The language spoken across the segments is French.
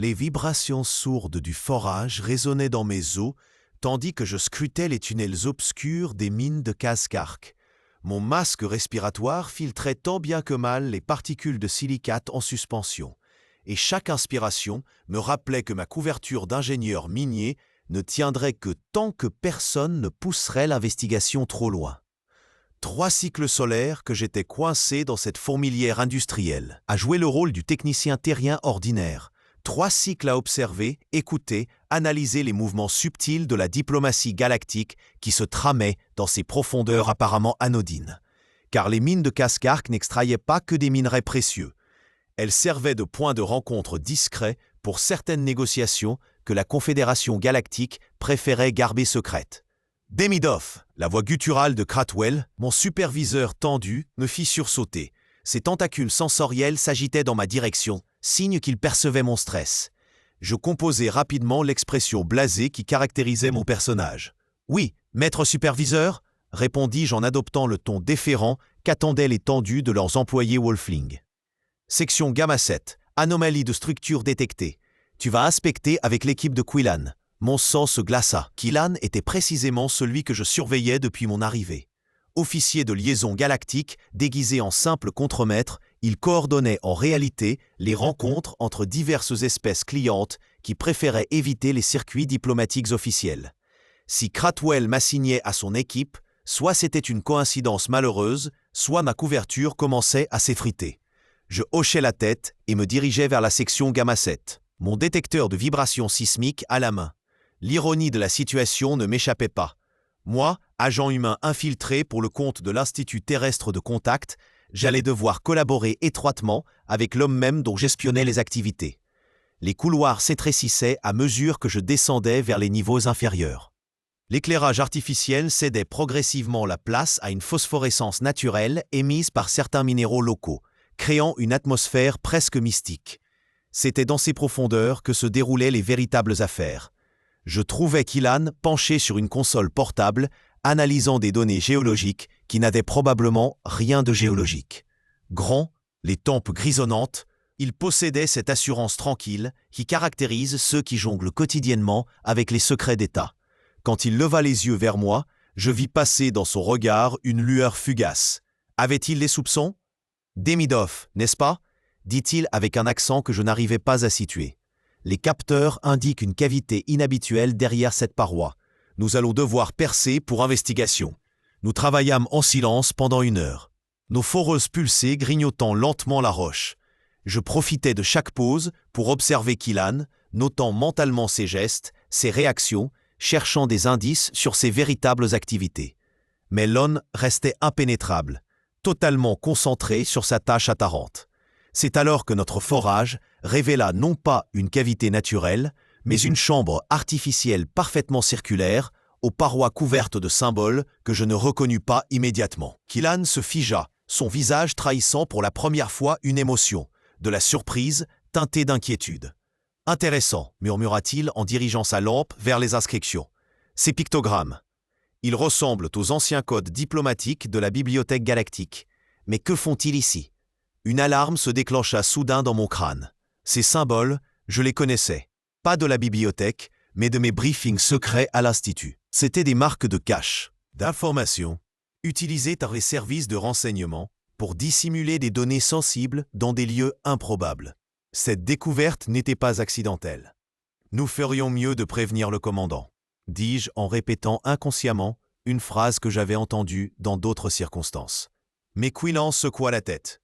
Les vibrations sourdes du forage résonnaient dans mes os, tandis que je scrutais les tunnels obscurs des mines de Kazkark. Mon masque respiratoire filtrait tant bien que mal les particules de silicate en suspension, et chaque inspiration me rappelait que ma couverture d'ingénieur minier ne tiendrait que tant que personne ne pousserait l'investigation trop loin. 3 cycles solaires que j'étais coincé dans cette fourmilière industrielle, à jouer le rôle du technicien terrien ordinaire. 3 cycles à observer, écouter, analyser les mouvements subtils de la diplomatie galactique qui se tramait dans ces profondeurs apparemment anodines. Car les mines de Kazkark n'extraillaient pas que des minerais précieux. Elles servaient de point de rencontre discret pour certaines négociations que la Confédération galactique préférait garder secrètes. « Demidov !» La voix gutturale de Kratwell, mon superviseur tendu, me fit sursauter. Ses tentacules sensoriels s'agitaient dans ma direction, signe qu'il percevait mon stress. Je composai rapidement l'expression blasée qui caractérisait mon personnage. « Oui, maître superviseur ?» répondis-je en adoptant le ton déférent qu'attendaient les tendus de leurs employés Wolfling. « Section Gamma 7, anomalie de structure détectée. Tu vas inspecter avec l'équipe de Quillan. » Mon sang se glaça. Quillan était précisément celui que je surveillais depuis mon arrivée. Officier de liaison galactique, déguisé en simple contremaître, il coordonnait en réalité les rencontres entre diverses espèces clientes qui préféraient éviter les circuits diplomatiques officiels. Si Kratwell m'assignait à son équipe, soit c'était une coïncidence malheureuse, soit ma couverture commençait à s'effriter. Je hochai la tête et me dirigeai vers la section Gamma 7, mon détecteur de vibrations sismiques à la main. L'ironie de la situation ne m'échappait pas. Moi, agent humain infiltré pour le compte de l'Institut terrestre de contact, j'allais devoir collaborer étroitement avec l'homme même dont j'espionnais les activités. Les couloirs s'étrécissaient à mesure que je descendais vers les niveaux inférieurs. L'éclairage artificiel cédait progressivement la place à une phosphorescence naturelle émise par certains minéraux locaux, créant une atmosphère presque mystique. C'était dans ces profondeurs que se déroulaient les véritables affaires. Je trouvais Quillan penché sur une console portable, analysant des données géologiques qui n'avaient probablement rien de géologique. Grand, les tempes grisonnantes, il possédait cette assurance tranquille qui caractérise ceux qui jonglent quotidiennement avec les secrets d'État. Quand il leva les yeux vers moi, je vis passer dans son regard une lueur fugace. Avait-il des soupçons ? « Demidov, n'est-ce pas ?» dit-il avec un accent que je n'arrivais pas à situer. Les capteurs indiquent une cavité inhabituelle derrière cette paroi. Nous allons devoir percer pour investigation. Nous travaillâmes en silence pendant 1 heure. Nos foreuses pulsaient, grignotant lentement la roche. Je profitais de chaque pause pour observer Quillan, notant mentalement ses gestes, ses réactions, cherchant des indices sur ses véritables activités. Mais Lon restait impénétrable, totalement concentré sur sa tâche attarante. C'est alors que notre forage révéla non pas une cavité naturelle, mais une chambre artificielle parfaitement circulaire, aux parois couvertes de symboles que je ne reconnus pas immédiatement. Quillan se figea, son visage trahissant pour la première fois une émotion, de la surprise teintée d'inquiétude. « Intéressant », murmura-t-il en dirigeant sa lampe vers les inscriptions. « Ces pictogrammes. Ils ressemblent aux anciens codes diplomatiques de la Bibliothèque galactique. Mais que font-ils ici ?» Une alarme se déclencha soudain dans mon crâne. Ces symboles, je les connaissais. Pas de la bibliothèque, mais de mes briefings secrets à l'Institut. C'étaient des marques de cache, d'information, utilisées par les services de renseignement pour dissimuler des données sensibles dans des lieux improbables. Cette découverte n'était pas accidentelle. Nous ferions mieux de prévenir le commandant, dis-je en répétant inconsciemment une phrase que j'avais entendue dans d'autres circonstances. Mais Quillan secoua la tête.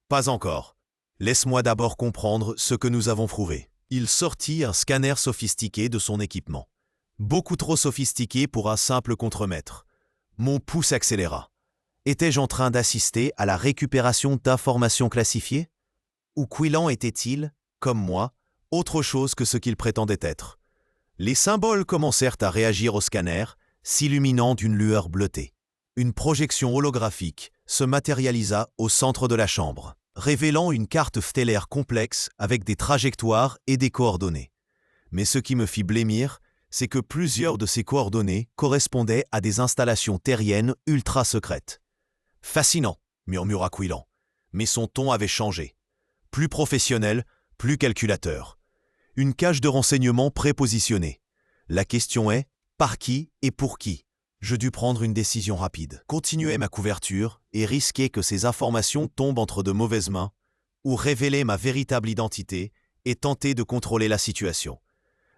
Pas encore. Laisse-moi d'abord comprendre ce que nous avons prouvé. Il sortit un scanner sophistiqué de son équipement. Beaucoup trop sophistiqué pour un simple contremaître. Mon pouls s'accéléra. Étais-je en train d'assister à la récupération d'informations classifiées ? Ou Quillan était-il, comme moi, autre chose que ce qu'il prétendait être ? Les symboles commencèrent à réagir au scanner, s'illuminant d'une lueur bleutée. Une projection holographique se matérialisa au centre de la chambre, révélant une carte stellaire complexe avec des trajectoires et des coordonnées. Mais ce qui me fit blêmir, c'est que plusieurs de ces coordonnées correspondaient à des installations terriennes ultra secrètes. « Fascinant », murmura Quillan, mais son ton avait changé. Plus professionnel, plus calculateur. Une cage de renseignement prépositionnée. La question est, par qui et pour qui? Je dus prendre une décision rapide. Continuer ma couverture et risquer que ces informations tombent entre de mauvaises mains, ou révéler ma véritable identité et tenter de contrôler la situation.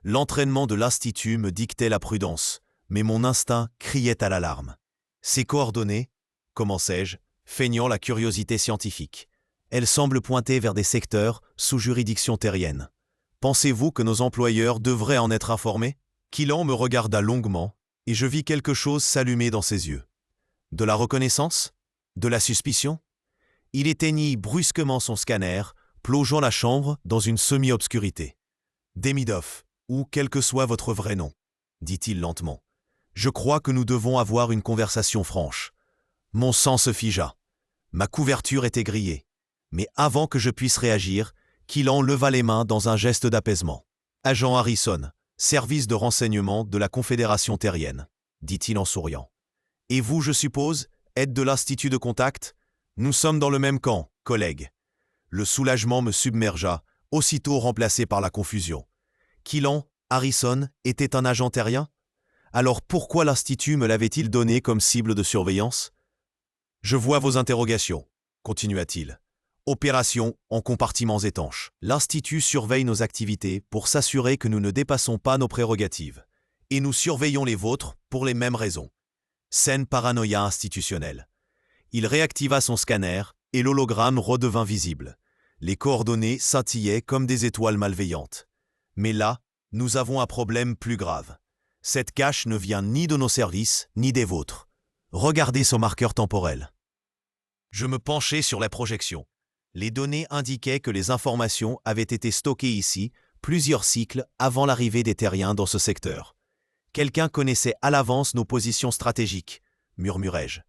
L'entraînement de l'Institut me dictait la prudence, mais mon instinct criait à l'alarme. Ces coordonnées, commençai-je, feignant la curiosité scientifique. Elles semblent pointer vers des secteurs sous juridiction terrienne. Pensez-vous que nos employeurs devraient en être informés? Killan me regarda longuement, et je vis quelque chose s'allumer dans ses yeux. De la reconnaissance? De la suspicion? Il éteignit brusquement son scanner, plongeant la chambre dans une semi-obscurité. « Demidov, ou quel que soit votre vrai nom, » dit-il lentement. « Je crois que nous devons avoir une conversation franche. » Mon sang se figea. Ma couverture était grillée. Mais avant que je puisse réagir, Killan leva les mains dans un geste d'apaisement. « Agent Harrison, service de renseignement de la Confédération terrienne, » dit-il en souriant. « Et vous, je suppose, êtes de l'Institut de contact? Nous sommes dans le même camp, collègues. » Le soulagement me submergea, aussitôt remplacé par la confusion. Killan, Harrison, était un agent terrien? Alors pourquoi l'Institut me l'avait-il donné comme cible de surveillance? « Je vois vos interrogations, » continua-t-il. « Opération en compartiments étanches. L'Institut surveille nos activités pour s'assurer que nous ne dépassons pas nos prérogatives. Et nous surveillons les vôtres pour les mêmes raisons. » Saine paranoïa institutionnelle. Il réactiva son scanner et l'hologramme redevint visible. Les coordonnées scintillaient comme des étoiles malveillantes. Mais là, nous avons un problème plus grave. Cette cache ne vient ni de nos services, ni des vôtres. Regardez son marqueur temporel. Je me penchai sur la projection. Les données indiquaient que les informations avaient été stockées ici plusieurs cycles avant l'arrivée des terriens dans ce secteur. Quelqu'un connaissait à l'avance nos positions stratégiques, murmurai-je.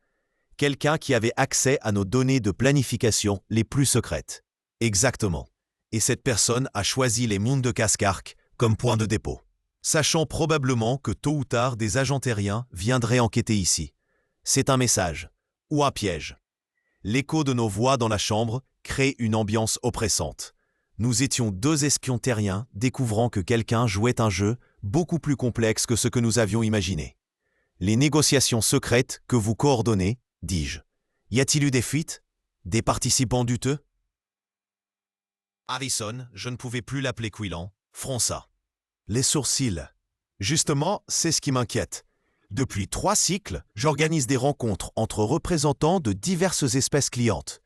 Quelqu'un qui avait accès à nos données de planification les plus secrètes. Exactement. Et cette personne a choisi les mondes de Cascark comme point de dépôt, sachant probablement que tôt ou tard des agents terriens viendraient enquêter ici. C'est un message, ou un piège. L'écho de nos voix dans la chambre crée une ambiance oppressante. Nous étions deux espions terriens découvrant que quelqu'un jouait un jeu beaucoup plus complexe que ce que nous avions imaginé. Les négociations secrètes que vous coordonnez, dis-je. Y a-t-il eu des fuites? Des participants douteux? Harrison, je ne pouvais plus l'appeler Quillan, fronça les sourcils. Justement, c'est ce qui m'inquiète. Depuis 3 cycles, j'organise des rencontres entre représentants de diverses espèces clientes.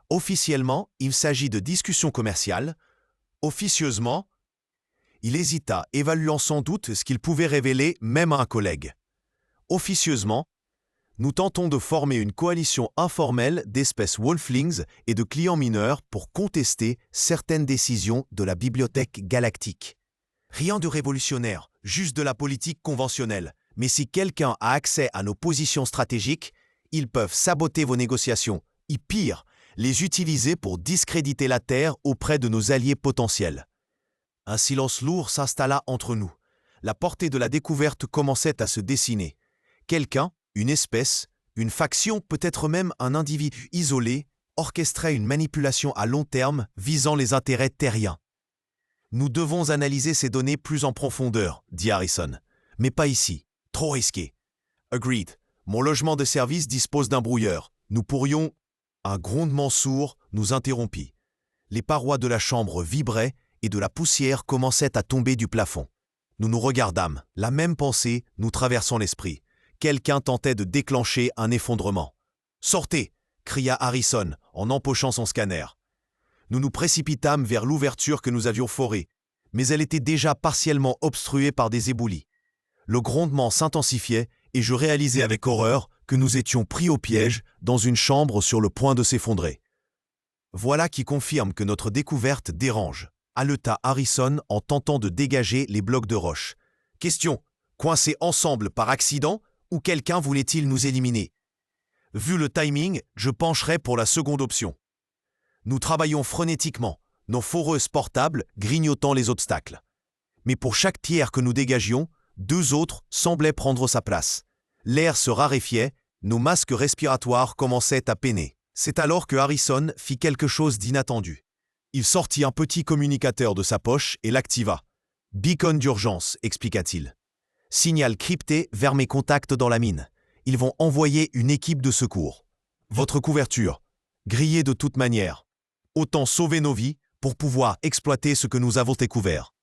Officiellement, il s'agit de discussions commerciales. Officieusement, il hésita, évaluant sans doute ce qu'il pouvait révéler même à un collègue. Officieusement, nous tentons de former une coalition informelle d'espèces wolflings et de clients mineurs pour contester certaines décisions de la Bibliothèque galactique. Rien de révolutionnaire, juste de la politique conventionnelle. Mais si quelqu'un a accès à nos positions stratégiques, ils peuvent saboter vos négociations, et pire, les utiliser pour discréditer la Terre auprès de nos alliés potentiels. Un silence lourd s'installa entre nous. La portée de la découverte commençait à se dessiner. Quelqu'un, une espèce, une faction, peut-être même un individu isolé, orchestrait une manipulation à long terme visant les intérêts terriens. Nous devons analyser ces données plus en profondeur, dit Harrison. Mais pas ici. Trop risqué. Agreed. Mon logement de service dispose d'un brouilleur. Nous pourrions... Un grondement sourd nous interrompit. Les parois de la chambre vibraient et de la poussière commençait à tomber du plafond. Nous nous regardâmes. La même pensée nous traversant l'esprit. Quelqu'un tentait de déclencher un effondrement. « Sortez !» cria Harrison en empochant son scanner. Nous nous précipitâmes vers l'ouverture que nous avions forée, mais elle était déjà partiellement obstruée par des éboulis. Le grondement s'intensifiait et je réalisais avec horreur que nous étions pris au piège dans une chambre sur le point de s'effondrer. Voilà qui confirme que notre découverte dérange, haleta Harrison en tentant de dégager les blocs de roche. Question, coincés ensemble par accident ou quelqu'un voulait-il nous éliminer? Vu le timing, je pencherais pour la seconde option. Nous travaillons frénétiquement, nos foreuses portables grignotant les obstacles. Mais pour chaque tiers que nous dégagions, 2 autres semblaient prendre sa place. L'air se raréfiait, nos masques respiratoires commençaient à peiner. C'est alors que Harrison fit quelque chose d'inattendu. Il sortit un petit communicateur de sa poche et l'activa. « Beacon d'urgence », expliqua-t-il. « Signal crypté vers mes contacts dans la mine. Ils vont envoyer une équipe de secours. Votre couverture. Grillée de toute manière. Autant sauver nos vies pour pouvoir exploiter ce que nous avons découvert. »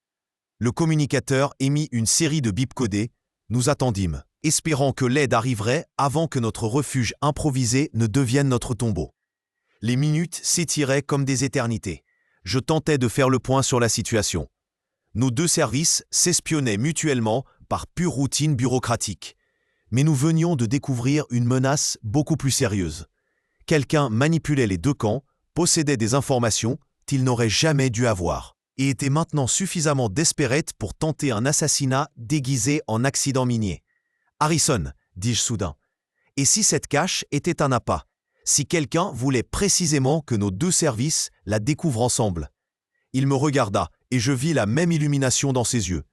Le communicateur émit une série de bips codés. Nous attendîmes, espérant que l'aide arriverait avant que notre refuge improvisé ne devienne notre tombeau. Les minutes s'étiraient comme des éternités. Je tentais de faire le point sur la situation. Nos deux services s'espionnaient mutuellement par pure routine bureaucratique. Mais nous venions de découvrir une menace beaucoup plus sérieuse. Quelqu'un manipulait les deux camps, possédait des informations qu'il n'aurait jamais dû avoir, et était maintenant suffisamment desperate pour tenter un assassinat déguisé en accident minier. « Harrison, dis-je soudain, et si cette cache était un appât? Si quelqu'un voulait précisément que nos deux services la découvrent ensemble ?» Il me regarda, et je vis la même illumination dans ses yeux.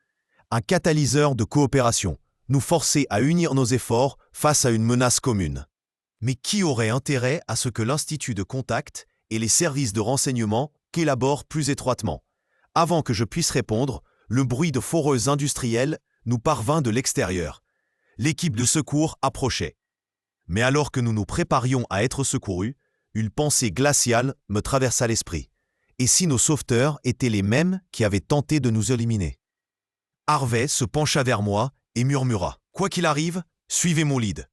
Un catalyseur de coopération, nous forcer à unir nos efforts face à une menace commune. Mais qui aurait intérêt à ce que l'Institut de contact et les services de renseignement collaborent plus étroitement? Avant que je puisse répondre, le bruit de foreuse industrielle nous parvint de l'extérieur. L'équipe de secours approchait. Mais alors que nous nous préparions à être secourus, une pensée glaciale me traversa l'esprit. Et si nos sauveteurs étaient les mêmes qui avaient tenté de nous éliminer? Harvey se pencha vers moi et murmura « Quoi qu'il arrive, suivez mon lead.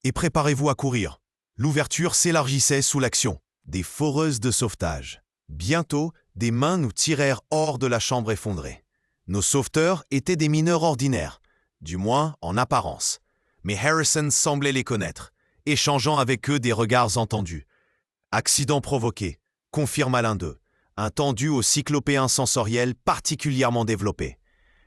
Et préparez-vous à courir. » L'ouverture s'élargissait sous l'action. Des foreuses de sauvetage. Bientôt, des mains nous tirèrent hors de la chambre effondrée. Nos sauveteurs étaient des mineurs ordinaires, du moins en apparence. Mais Harrison semblait les connaître, échangeant avec eux des regards entendus. « Accident provoqué », confirma l'un d'eux, un tendu au cyclopéen sensoriel particulièrement développé.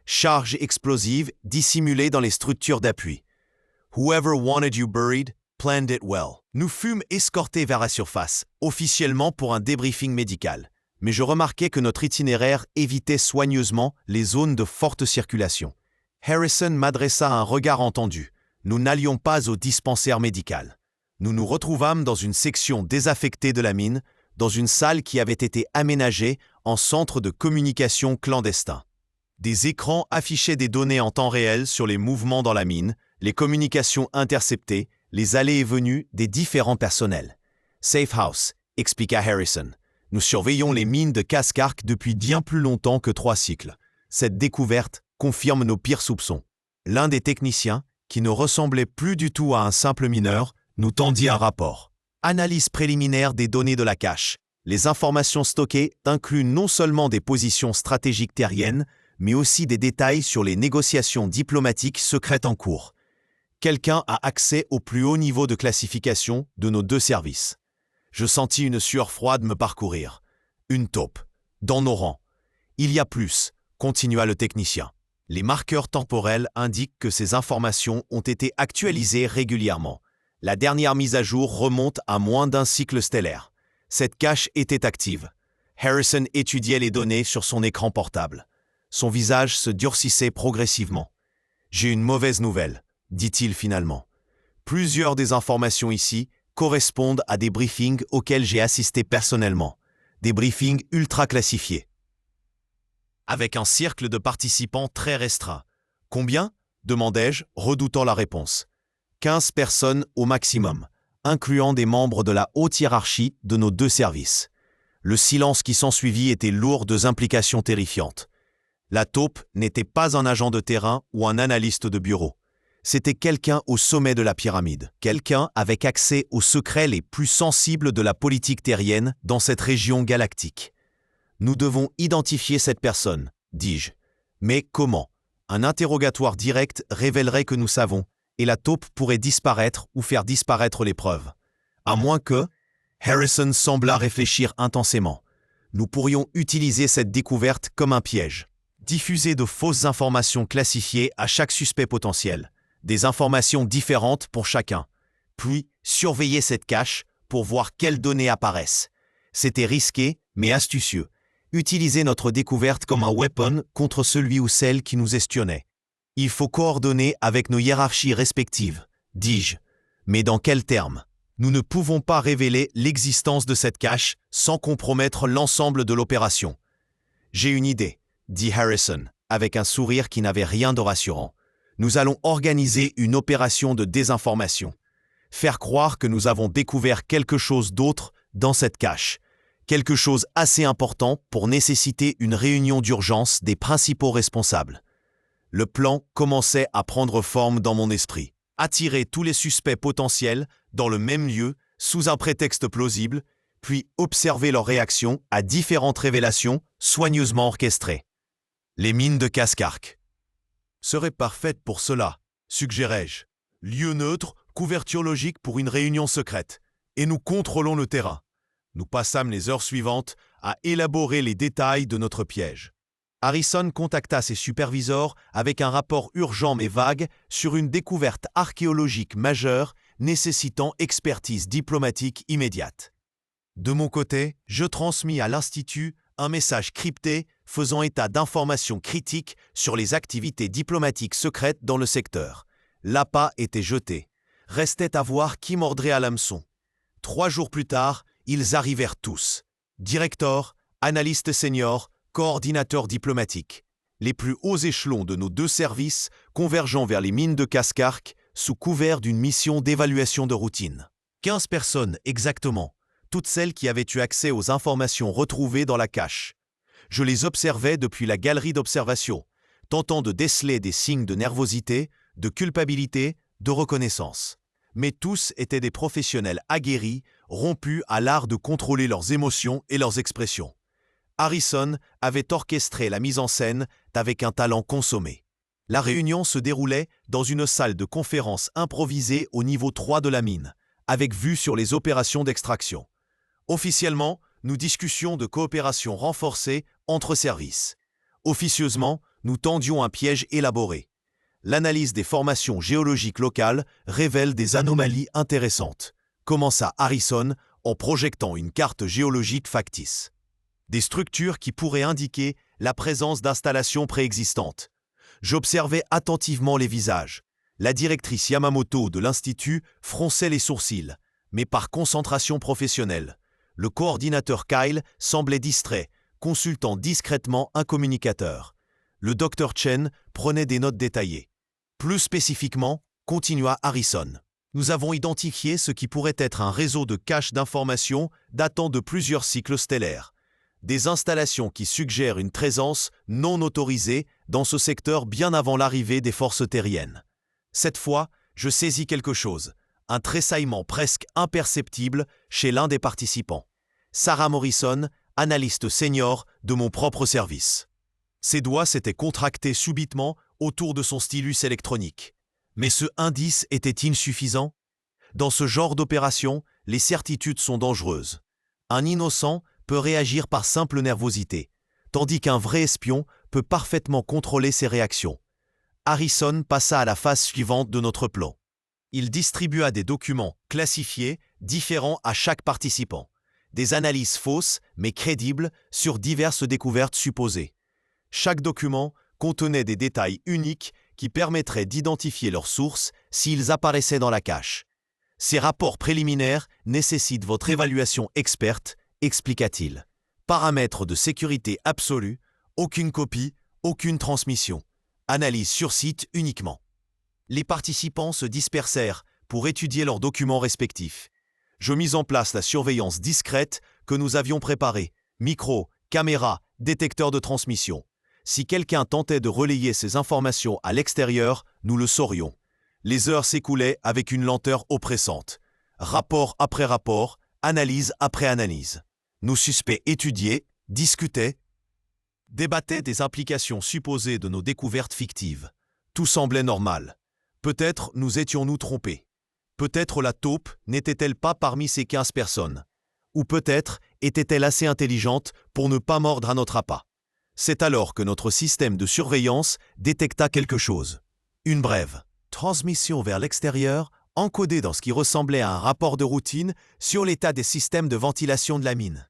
Charge explosive dissimulée dans les structures d'appui. « Whoever wanted you buried, planned it well ». Nous fûmes escortés vers la surface, officiellement pour un débriefing médical. Mais je remarquai que notre itinéraire évitait soigneusement les zones de forte circulation. Harrison m'adressa un regard entendu. Nous n'allions pas au dispensaire médical. Nous nous retrouvâmes dans une section désaffectée de la mine, dans une salle qui avait été aménagée en centre de communication clandestin. Des écrans affichaient des données en temps réel sur les mouvements dans la mine, les communications interceptées, les allées et venues des différents personnels. « Safe house », expliqua Harrison. « Nous surveillons les mines de Cascark depuis bien plus longtemps que 3 cycles. Cette découverte confirme nos pires soupçons. » L'un des techniciens, qui ne ressemblait plus du tout à un simple mineur, nous tendit un rapport. Analyse préliminaire des données de la cache. Les informations stockées incluent non seulement des positions stratégiques terriennes, mais aussi des détails sur les négociations diplomatiques secrètes en cours. Quelqu'un a accès au plus haut niveau de classification de nos deux services. Je sentis une sueur froide me parcourir. Une taupe. Dans nos rangs. Il y a plus, continua le technicien. Les marqueurs temporels indiquent que ces informations ont été actualisées régulièrement. La dernière mise à jour remonte à moins d'un cycle stellaire. Cette cache était active. Harrison étudiait les données sur son écran portable. Son visage se durcissait progressivement. « J'ai une mauvaise nouvelle », dit-il finalement. « Plusieurs des informations ici correspondent à des briefings auxquels j'ai assisté personnellement. Des briefings ultra classifiés. » Avec un cercle de participants très restreint. « Combien ?» demandai-je, redoutant la réponse. 15 personnes au maximum, incluant des membres de la haute hiérarchie de nos deux services. Le silence qui s'ensuivit était lourd de implications terrifiantes. La taupe n'était pas un agent de terrain ou un analyste de bureau. C'était quelqu'un au sommet de la pyramide, quelqu'un avec accès aux secrets les plus sensibles de la politique terrienne dans cette région galactique. Nous devons identifier cette personne, dis-je. Mais comment? Un interrogatoire direct révélerait que nous savons, et la taupe pourrait disparaître ou faire disparaître les preuves. À moins que... Harrison sembla réfléchir intensément. Nous pourrions utiliser cette découverte comme un piège. Diffuser de fausses informations classifiées à chaque suspect potentiel. Des informations différentes pour chacun. Puis, surveiller cette cache pour voir quelles données apparaissent. C'était risqué, mais astucieux. Utiliser notre découverte comme un weapon contre celui ou celle qui nous espionnait. Il faut coordonner avec nos hiérarchies respectives, dis-je. Mais dans quels termes? Nous ne pouvons pas révéler l'existence de cette cache sans compromettre l'ensemble de l'opération. J'ai une idée, dit Harrison, avec un sourire qui n'avait rien de rassurant. Nous allons organiser une opération de désinformation. Faire croire que nous avons découvert quelque chose d'autre dans cette cache. Quelque chose assez important pour nécessiter une réunion d'urgence des principaux responsables. Le plan commençait à prendre forme dans mon esprit. Attirer tous les suspects potentiels dans le même lieu, sous un prétexte plausible, puis observer leur réaction à différentes révélations soigneusement orchestrées. Les mines de Cascark seraient parfaites pour cela, suggérai-je. Lieu neutre, couverture logique pour une réunion secrète. Et nous contrôlons le terrain. Nous passâmes les heures suivantes à élaborer les détails de notre piège. Harrison contacta ses superviseurs avec un rapport urgent mais vague sur une découverte archéologique majeure nécessitant expertise diplomatique immédiate. De mon côté, je transmis à l'Institut un message crypté faisant état d'informations critiques sur les activités diplomatiques secrètes dans le secteur. L'appât était jeté. Restait à voir qui mordrait à l'hameçon. 3 jours plus tard, ils arrivèrent tous. Directeur, analyste senior, coordinateur diplomatique. Les plus hauts échelons de nos 2 services convergeant vers les mines de Cascark sous couvert d'une mission d'évaluation de routine. 15 personnes exactement, toutes celles qui avaient eu accès aux informations retrouvées dans la cache. Je les observais depuis la galerie d'observation, tentant de déceler des signes de nervosité, de culpabilité, de reconnaissance. Mais tous étaient des professionnels aguerris, rompus à l'art de contrôler leurs émotions et leurs expressions. Harrison avait orchestré la mise en scène avec un talent consommé. La réunion se déroulait dans une salle de conférence improvisée au niveau 3 de la mine, avec vue sur les opérations d'extraction. Officiellement, nous discussions de coopération renforcée entre services. Officieusement, nous tendions un piège élaboré. L'analyse des formations géologiques locales révèle des anomalies intéressantes, commença Harrison en projectant une carte géologique factice. Des structures qui pourraient indiquer la présence d'installations préexistantes. J'observais attentivement les visages. La directrice Yamamoto de l'Institut fronçait les sourcils, mais par concentration professionnelle. Le coordinateur Kyle semblait distrait, consultant discrètement un communicateur. Le docteur Chen prenait des notes détaillées. Plus spécifiquement, continua Harrison. Nous avons identifié ce qui pourrait être un réseau de caches d'informations datant de plusieurs cycles stellaires. Des installations qui suggèrent une présence non autorisée dans ce secteur bien avant l'arrivée des forces terriennes. Cette fois, je saisis quelque chose, un tressaillement presque imperceptible chez l'un des participants. Sarah Morrison, analyste senior de mon propre service. Ses doigts s'étaient contractés subitement autour de son stylus électronique. Mais ce indice était insuffisant. Dans ce genre d'opération, les certitudes sont dangereuses. Un innocent peut réagir par simple nervosité, tandis qu'un vrai espion peut parfaitement contrôler ses réactions. Harrison passa à la phase suivante de notre plan. Il distribua des documents classifiés différents à chaque participant, des analyses fausses mais crédibles sur diverses découvertes supposées. Chaque document contenait des détails uniques qui permettraient d'identifier leurs sources s'ils apparaissaient dans la cache. Ces rapports préliminaires nécessitent votre évaluation experte, expliqua-t-il. Paramètres de sécurité absolue, aucune copie, aucune transmission. Analyse sur site uniquement. Les participants se dispersèrent pour étudier leurs documents respectifs. Je mis en place la surveillance discrète que nous avions préparée. Micro, caméra, détecteur de transmission. Si quelqu'un tentait de relayer ces informations à l'extérieur, nous le saurions. Les heures s'écoulaient avec une lenteur oppressante. Rapport après rapport, analyse après analyse. Nos suspects étudiaient, discutaient, débattaient des implications supposées de nos découvertes fictives. Tout semblait normal. Peut-être nous étions-nous trompés. Peut-être la taupe n'était-elle pas parmi ces 15 personnes. Ou peut-être était-elle assez intelligente pour ne pas mordre à notre appât. C'est alors que notre système de surveillance détecta quelque chose. Une brève transmission vers l'extérieur, encodée dans ce qui ressemblait à un rapport de routine sur l'état des systèmes de ventilation de la mine.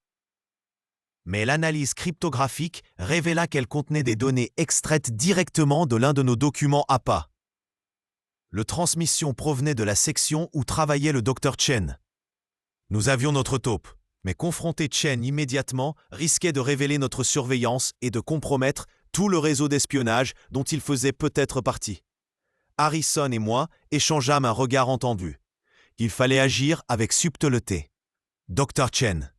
Mais l'analyse cryptographique révéla qu'elle contenait des données extraites directement de l'un de nos documents APA. Le transmission provenait de la section où travaillait le Dr Chen. Nous avions notre taupe, mais confronter Chen immédiatement risquait de révéler notre surveillance et de compromettre tout le réseau d'espionnage dont il faisait peut-être partie. Harrison et moi échangeâmes un regard entendu. Il fallait agir avec subtilité. Dr. Chen,